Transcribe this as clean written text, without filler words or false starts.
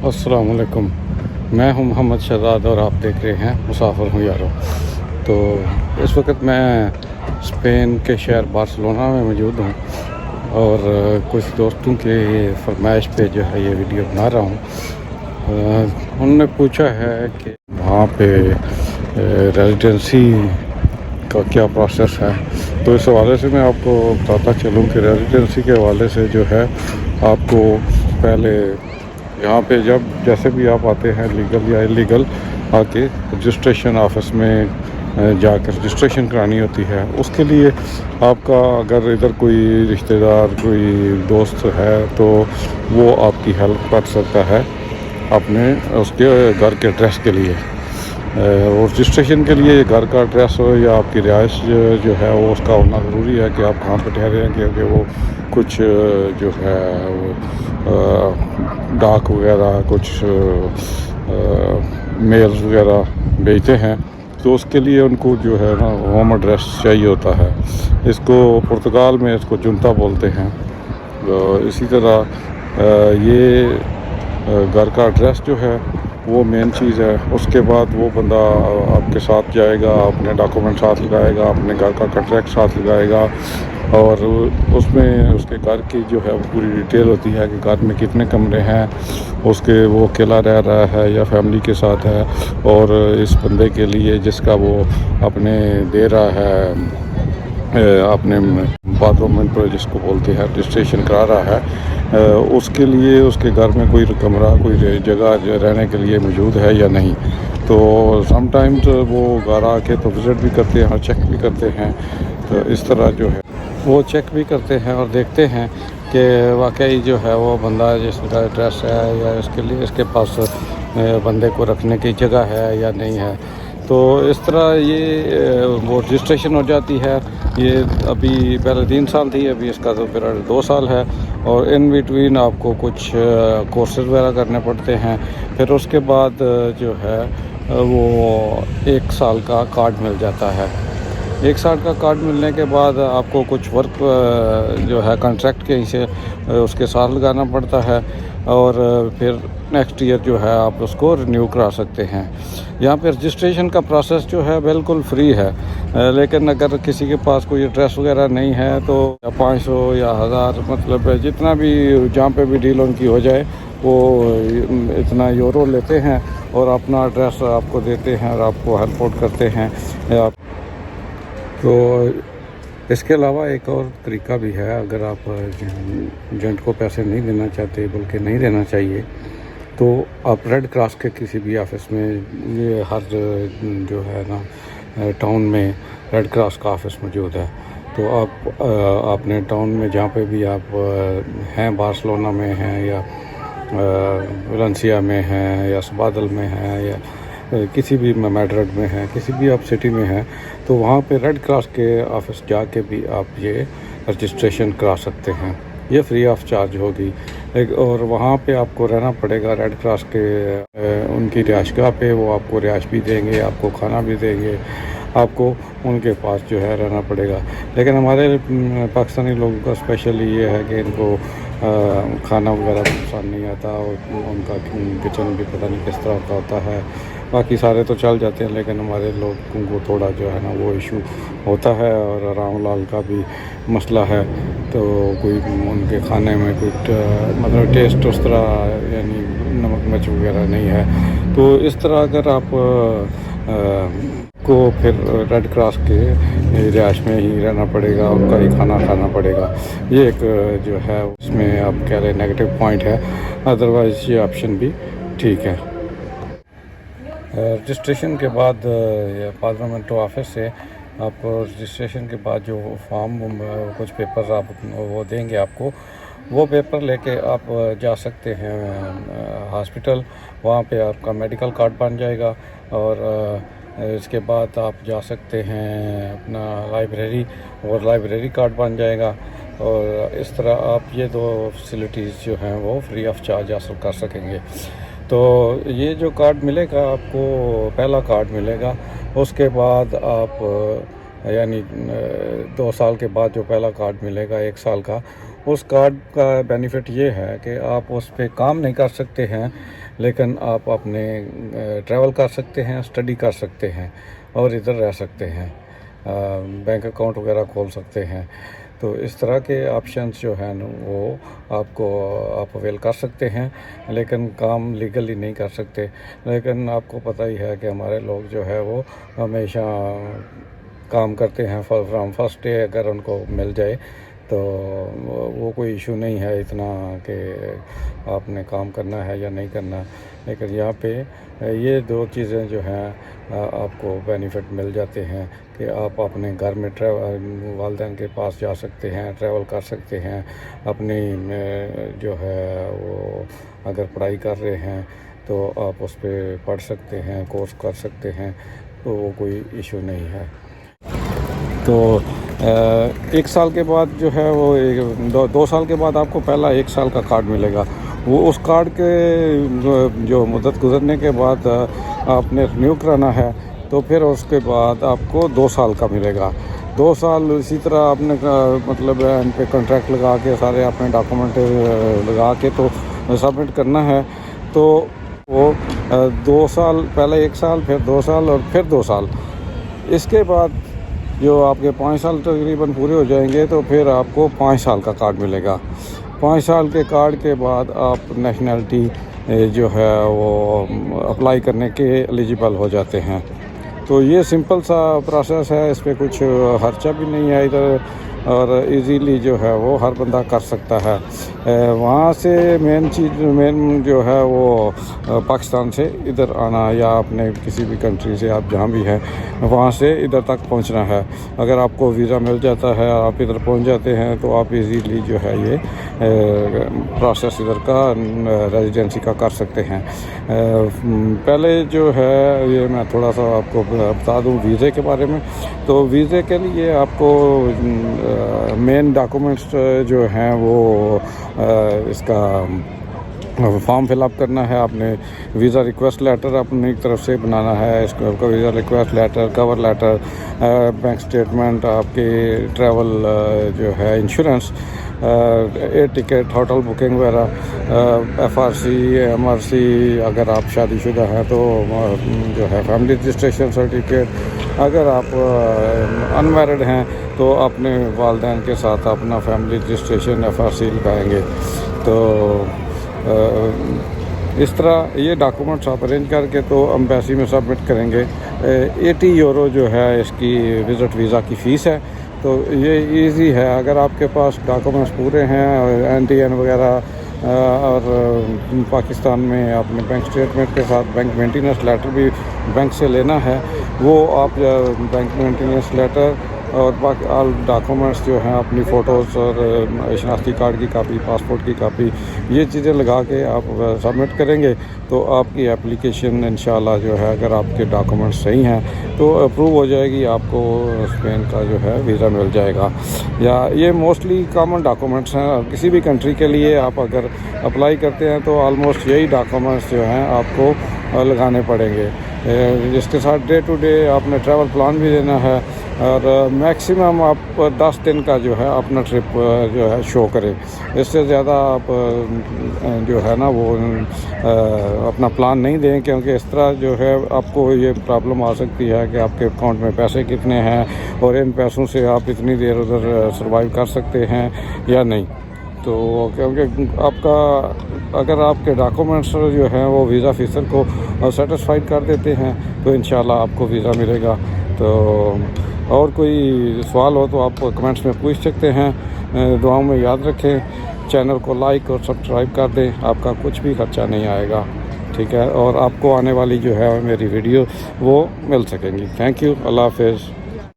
अस्सलाम वालेकुम। मैं हूं मोहम्मद शहजाद और आप देख रहे हैं मुसाफिर हूं यारो। तो इस वक्त मैं स्पेन के शहर बार्सिलोना में मौजूद हूं और कुछ दोस्तों के फरमाइश पे जो है ये वीडियो बना रहा हूं। उन्होंने पूछा है कि वहाँ पे रेजिडेंसी का क्या प्रोसेस है, तो इस हवाले से मैं आपको बताता चलूँ कि रेजिडेंसी के हवाले से जो है आपको पहले यहाँ पे जब जैसे भी आप आते हैं लीगल या इलीगल आके रजिस्ट्रेशन ऑफिस में जाकर रजिस्ट्रेशन करानी होती है। उसके लिए आपका अगर इधर कोई रिश्तेदार कोई दोस्त है तो वो आपकी हेल्प कर सकता है अपने उसके घर के एड्रेस के लिए। और रजिस्ट्रेशन के लिए घर का एड्रेस हो या आपकी रिहाइश जो है वो उसका होना ज़रूरी है कि आप कहाँ पर ठहरे हैं, क्योंकि वो कुछ जो है वो डाक वगैरह कुछ मेल्स वगैरह भेजते हैं, तो उसके लिए उनको जो है ना होम एड्रेस चाहिए होता है। इसको पुर्तगाल में इसको जुनता बोलते हैं। इसी तरह ये घर का एड्रेस जो है वो मेन चीज़ है। उसके बाद वो बंदा आपके साथ जाएगा, अपने डॉक्यूमेंट साथ लगाएगा, अपने घर का कॉन्ट्रैक्ट साथ लगाएगा और उसमें उसके घर की जो है वो पूरी डिटेल होती है कि घर में कितने कमरे हैं, उसके वो अकेला रह रहा है या फैमिली के साथ है, और इस बंदे के लिए जिसका वो अपने दे रहा है अपने बाथरूम पर जिसको बोलते हैं रजिस्ट्रेशन करा रहा है, उसके लिए उसके घर में कोई कमरा कोई जगह रहने के लिए मौजूद है या नहीं। तो समटाइम्स वो घर आके तो विज़िट भी करते हैं और चेक भी करते हैं। तो इस तरह जो है वो चेक भी करते हैं और देखते हैं कि वाकई जो है वो बंदा जिसका एड्रेस है या इसके लिए इसके पास बंदे को रखने की जगह है या नहीं है। तो इस तरह ये वो रजिस्ट्रेशन हो जाती है। ये अभी पहले 3 साल थी, अभी इसका तो मेरा 2 साल है। और इन बिटवीन आपको कुछ कोर्सेज वगैरह करने पड़ते हैं। फिर उसके बाद जो है वो 1 साल का कार्ड मिल जाता है। 1 साल का कार्ड मिलने के बाद आपको कुछ वर्क जो है कॉन्ट्रैक्ट के से उसके साथ लगाना पड़ता है और फिर नेक्स्ट ईयर जो है आप उसको रिन्यू करा सकते हैं। यहाँ पे रजिस्ट्रेशन का प्रोसेस जो है बिल्कुल फ्री है, लेकिन अगर किसी के पास कोई एड्रेस वगैरह नहीं है तो 500 या 1000 मतलब जितना भी जहाँ पे भी डील उनकी हो जाए वो इतना यूरो लेते हैं और अपना एड्रेस आपको देते हैं और आपको हेल्प आउट करते हैं। तो इसके अलावा एक और तरीका भी है, अगर आप एजेंट को पैसे नहीं देना चाहते बल्कि नहीं देना चाहिए तो आप रेड क्रॉस के किसी भी ऑफिस में, ये हर जो है ना टाउन में रेड क्रॉस का ऑफिस मौजूद है। तो आप अपने टाउन में जहाँ पे भी आप हैं, बार्सिलोना में हैं या वेलेंसिया में हैं या सबादल में हैं या किसी भी मैड्रिड में है, किसी भी आप सिटी में हैं, तो वहाँ पे रेड क्रॉस के ऑफिस जाके भी आप ये रजिस्ट्रेशन करा सकते हैं। ये फ्री ऑफ चार्ज होगी। और वहाँ पे आपको रहना पड़ेगा रेड क्रॉस के उनकी रिहाइशगाह पे। वो आपको रिहाइश भी देंगे, आपको खाना भी देंगे, आपको उनके पास जो है रहना पड़ेगा। लेकिन हमारे पाकिस्तानी लोगों का स्पेशली ये है कि इनको खाना वगैरह पसंद नहीं आता और उनका किचन भी पता नहीं किस तरह का होता है। बाकी सारे तो चल जाते हैं, लेकिन हमारे लोगों को थोड़ा जो है ना वो इशू होता है। और राम लाल का भी मसला है, तो कोई उनके खाने में कोई मतलब टेस्ट उस तरह यानी नमक मिर्च वगैरह नहीं है। तो इस तरह अगर आप को फिर रेड क्रॉस के रिहाइश में ही रहना पड़ेगा, उनका ही खाना खाना पड़ेगा। ये एक जो है उसमें आप कह रहे नेगेटिव पॉइंट है, अदरवाइज़ ये ऑप्शन भी ठीक है। रजिस्ट्रेशन के बाद पार्लियामेंट ऑफिस से आप रजिस्ट्रेशन के बाद जो फॉर्म कुछ पेपर्स आप वो देंगे आपको, वो पेपर लेके आप जा सकते हैं हॉस्पिटल। वहाँ पे आपका मेडिकल कार्ड बन जाएगा और इसके बाद आप जा सकते हैं अपना लाइब्रेरी, और लाइब्रेरी कार्ड बन जाएगा। और इस तरह आप ये 2 फैसिलिटीज़ जो हैं वो फ्री ऑफ चार्ज हासिल कर सकेंगे। तो ये जो कार्ड मिलेगा आपको, पहला कार्ड मिलेगा, उसके बाद आप यानी 2 साल के बाद जो पहला कार्ड मिलेगा 1 साल का, उस कार्ड का बेनिफिट ये है कि आप उस पर काम नहीं कर सकते हैं, لیکن آپ اپنے ٹریول کر سکتے ہیں، اسٹڈی کر سکتے ہیں اور ادھر رہ سکتے ہیں، بینک اکاؤنٹ وغیرہ کھول سکتے ہیں. تو اس طرح کے آپشنس جو ہیں وہ آپ اویل کر سکتے ہیں، لیکن کام لیگلی نہیں کر سکتے. لیکن آپ کو پتہ ہی ہے کہ ہمارے لوگ جو ہے وہ ہمیشہ کام کرتے ہیں فرام فرسٹ ڈے. اگر ان کو مل جائے تو وہ کوئی ایشو نہیں ہے اتنا کہ آپ نے کام کرنا ہے یا نہیں کرنا. لیکن یہاں پہ یہ دو چیزیں جو ہیں آپ کو بینیفٹ مل جاتے ہیں کہ آپ اپنے گھر میں والدین کے پاس جا سکتے ہیں، ٹریول کر سکتے ہیں، اپنی جو ہے وہ اگر پڑھائی کر رہے ہیں تو آپ اس پہ پڑھ سکتے ہیں، کورس کر سکتے ہیں، تو وہ کوئی ایشو نہیں ہے. تو 1 سال کے بعد جو ہے وہ 2 سال کے بعد آپ کو پہلا 1 سال کا کارڈ ملے گا. وہ اس کارڈ کے جو مدت گزرنے کے بعد آپ نے رینیو کرانا ہے تو پھر اس کے بعد آپ کو 2 سال کا ملے گا. 2 سال اسی طرح آپ نے مطلب ان پہ کنٹریکٹ لگا کے سارے اپنے ڈاکومنٹ لگا کے تو سبمٹ کرنا ہے. تو وہ 2 سال، پہلے 1 سال، پھر 2 سال اور پھر 2 سال. اس کے بعد جو آپ کے 5 سال تقریباً پورے ہو جائیں گے تو پھر آپ کو 5 سال کا کارڈ ملے گا. 5 سال کے کارڈ کے بعد آپ نیشنلٹی جو ہے وہ اپلائی کرنے کے ایلیجیبل ہو جاتے ہیں. تو یہ سمپل سا پروسیس ہے، اس پہ کچھ خرچہ بھی نہیں ہے ادھر، اور ایزیلی جو ہے وہ ہر بندہ کر سکتا ہے. وہاں سے مین جو ہے وہ پاکستان سے ادھر آنا یا اپنے کسی بھی کنٹری سے آپ جہاں بھی ہیں وہاں سے ادھر تک پہنچنا ہے. اگر آپ کو ویزا مل جاتا ہے اور آپ ادھر پہنچ جاتے ہیں تو آپ ایزیلی جو ہے یہ پروسیس ادھر کا ریزیڈنسی کا کر سکتے ہیں. پہلے جو ہے یہ میں تھوڑا سا آپ کو بتا دوں ویزے کے بارے میں. تو ویزے کے لیے آپ کو مین ڈاکومنٹس جو ہیں وہ اس کا فارم فل اپ کرنا ہے. آپ نے ویزا ریکویسٹ لیٹر اپنی طرف سے بنانا ہے. اس کو visa request letter, cover letter, bank statement, آپ کے ٹریول جو ہے insurance, air ticket, hotel booking وغیرہ، FRC، MRC. اگر آپ شادی شدہ ہیں تو جو ہے فیملی رجسٹریشن سرٹیفکیٹ. اگر آپ انمیرڈ ہیں تو اپنے والدین کے ساتھ اپنا فیملی رجسٹریشن FRC لگائیں گے. تو اس طرح یہ ڈاکومنٹس آپ ارینج کر کے تو امبیسی میں سبمٹ کریں گے. 80 یورو جو ہے اس کی وزٹ ویزا کی فیس ہے. تو یہ ایزی ہے. اگر آپ کے پاس ڈاکومنٹس پورے ہیں، NTN وغیرہ، اور پاکستان میں اپنے بینک اسٹیٹمنٹ کے ساتھ بینک مینٹیننس لیٹر بھی بینک سے لینا ہے، وہ آپ بینک مینٹیننس لیٹر اور باقی آل ڈاکومنٹس جو ہیں اپنی فوٹوز اور شناختی کارڈ کی کاپی، پاسپورٹ کی کاپی، یہ چیزیں لگا کے آپ سبمٹ کریں گے تو آپ کی اپلیکیشن انشاءاللہ جو ہے اگر آپ کے ڈاکومنٹس صحیح ہیں تو اپروو ہو جائے گی. آپ کو اسپین کا جو ہے ویزا مل جائے گا. یا یہ موسٹلی کامن ڈاکومنٹس ہیں. کسی بھی کنٹری کے لیے آپ اگر اپلائی کرتے ہیں تو آلموسٹ یہی ڈاکومنٹس جو ہیں آپ کو لگانے پڑیں گے. جس کے ساتھ ڈے ٹو ڈے آپ نے ٹریول پلان بھی دینا ہے، اور میکسیمم آپ 10 دن کا جو ہے اپنا ٹرپ جو ہے شو کریں. اس سے زیادہ آپ جو ہے نا وہ اپنا پلان نہیں دیں، کیونکہ اس طرح جو ہے آپ کو یہ پرابلم آ سکتی ہے کہ آپ کے اکاؤنٹ میں پیسے کتنے ہیں اور ان پیسوں سے آپ اتنی دیر ادھر سروائیو کر سکتے ہیں یا نہیں. تو کیونکہ آپ کا اگر آپ کے ڈاکومنٹس جو ہیں وہ ویزا آفیسر کو سیٹسفائیڈ کر دیتے ہیں تو انشاءاللہ آپ کو ویزا ملے گا. تو اور کوئی سوال ہو تو آپ کمنٹس میں پوچھ سکتے ہیں. دعاؤں میں یاد رکھیں. چینل کو لائک اور سبسکرائب کر دیں. آپ کا کچھ بھی خرچہ نہیں آئے گا، ٹھیک ہے، اور آپ کو آنے والی جو ہے میری ویڈیو وہ مل سکیں گی. Thank you. اللہ حافظ.